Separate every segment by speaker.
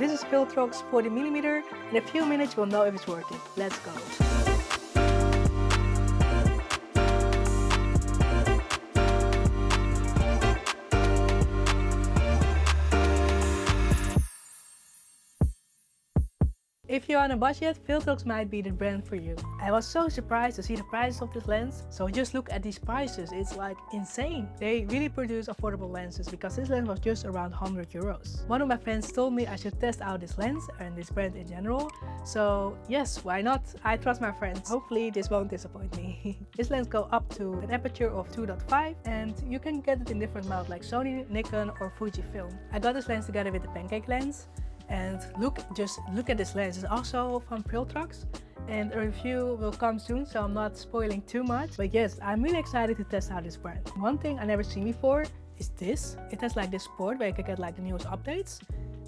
Speaker 1: This is Viltrox 40mm. In a few minutes you'll know if it's working. Let's go. If you're on a budget, Viltrox might be the brand for you. I was so surprised to see the prices of this lens. So just look at these prices, it's like insane. They really produce affordable lenses because this lens was just around 100 euros. One of my friends told me I should test out this lens and this brand in general. So yes, why not? I trust my friends. Hopefully this won't disappoint me. This lens goes up to an aperture of 2.5 and you can get it in different mounts like Sony, Nikon or Fujifilm. I got this lens together with the pancake lens. And look at this lens. It's also from Viltrox and a review will come soon, so I'm not spoiling too much. But yes, I'm really excited to test out this brand. One thing I never seen before is this. It has like this port where you can get like the newest updates.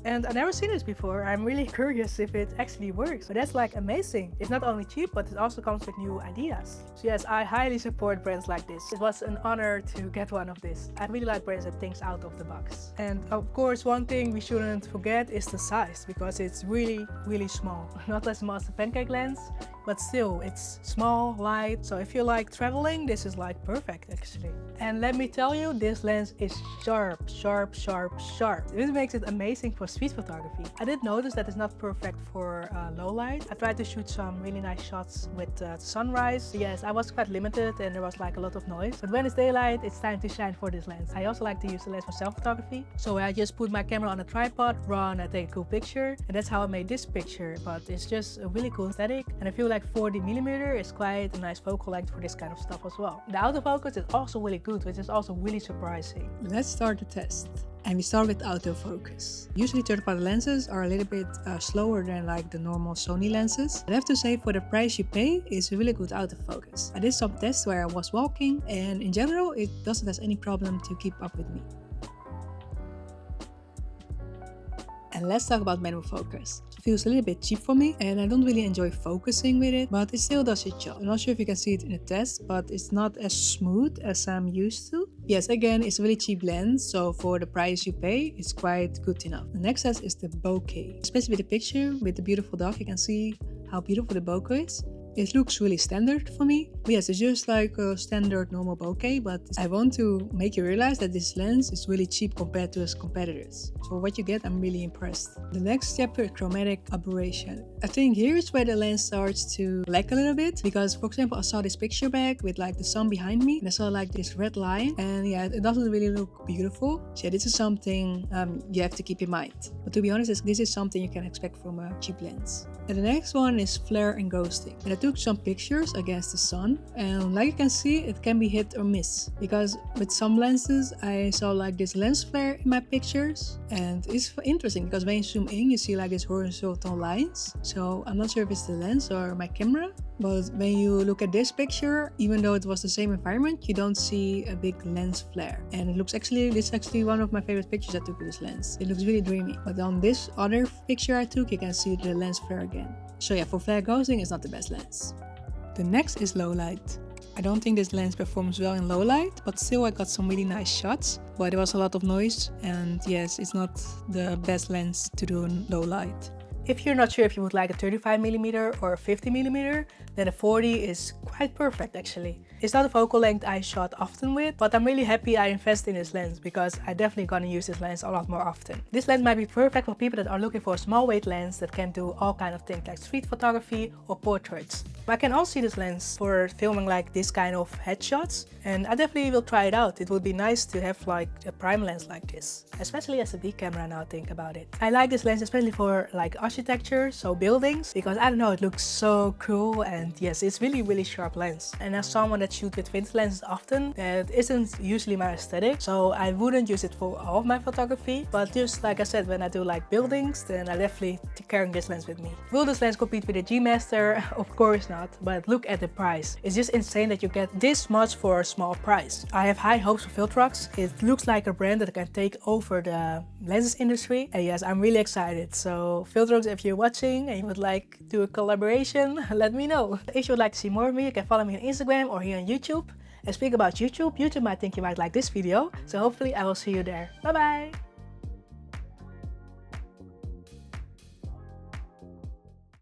Speaker 1: And I've never seen this before. I'm really curious if it actually works. So that's like amazing. It's not only cheap, but it also comes with new ideas. So yes, I highly support brands like this. It was an honor to get one of this. I really like brands that think out of the box. And of course, one thing we shouldn't forget is the size, because it's really, really small. Not as small as the pancake lens, but still it's small, light. So if you like traveling, this is like perfect actually. And let me tell you, this lens is sharp, sharp, sharp, sharp. This makes it amazing for street photography. I did notice that it's not perfect for low light. I tried to shoot some really nice shots with sunrise. Yes, I was quite limited and there was like a lot of noise. But when it's daylight, it's time to shine for this lens. I also like to use the lens for self-photography. So I just put my camera on a tripod, run, I take a cool picture. And that's how I made this picture. But it's just a really cool aesthetic. And I feel like 40mm is quite a nice focal length for this kind of stuff as well. The autofocus is also really good, which is also really surprising. Let's start the test. And we start with autofocus. Usually third-party lenses are a little bit slower than like the normal Sony lenses. I have to say, for the price you pay, it's a really good autofocus. I did some tests where I was walking and in general it doesn't have any problem to keep up with me. And let's talk about manual focus. It feels a little bit cheap for me and I don't really enjoy focusing with it, but it still does its job. I'm not sure if you can see it in the test, but it's not as smooth as I'm used to. Yes, again, it's a really cheap lens, so for the price you pay, it's quite good enough. The next test is the bokeh. Especially with the picture with the beautiful dog, you can see how beautiful the bokeh is. It looks really standard for me. But yes, it's just like a standard normal bokeh, but I want to make you realize that this lens is really cheap compared to its competitors. For what you get, I'm really impressed. The next step is chromatic aberration. I think here is where the lens starts to lag a little bit, because for example, I saw this picture back with like the sun behind me and I saw like this red line and yeah, it doesn't really look beautiful. So yeah, this is something you have to keep in mind. But to be honest, this is something you can expect from a cheap lens. And the next one is flare and ghosting. And I took some pictures against the sun and like you can see, it can be hit or miss, because with some lenses I saw like this lens flare in my pictures, and it's interesting because when you zoom in you see like these horizontal lines. So I'm not sure if it's the lens or my camera, but when you look at this picture, even though it was the same environment, you don't see a big lens flare. And it looks this is actually one of my favorite pictures I took with this lens. It looks really dreamy. But on this other picture I took, you can see the lens flare again. So yeah, for flare ghosting, it's not the best lens. The next is low light. I don't think this lens performs well in low light, but still I got some really nice shots. But there was a lot of noise and yes, it's not the best lens to do in low light. If you're not sure if you would like a 35mm or a 50mm, then a 40 is quite perfect actually. It's not a focal length I shot often with, but I'm really happy I invested in this lens because I'm definitely gonna use this lens a lot more often. This lens might be perfect for people that are looking for a small weight lens that can do all kinds of things like street photography or portraits. I can also see this lens for filming like this kind of headshots, and I definitely will try it out. It would be nice to have like a prime lens like this, especially as a big camera now I think about it. I like this lens especially for like architecture, so buildings, because I don't know, it looks so cool and yes, it's really sharp lens. And as someone that shoots with vintage lenses often, that isn't usually my aesthetic, so I wouldn't use it for all of my photography, but just like I said, when I do like buildings, then I definitely carry this lens with me. Will this lens compete with the G Master? Of course not, but look at the price. It's just insane that you get this much for a small price. I have high hopes for Viltrox. It looks like a brand that can take over the lenses industry, and yes, I'm really excited. So Viltrox, if you're watching and you would like to do a collaboration, let me know. If you would like to see more of me, you can follow me on Instagram or here on YouTube. And speak about YouTube might think you might like this video, so hopefully I will see you there. Bye bye!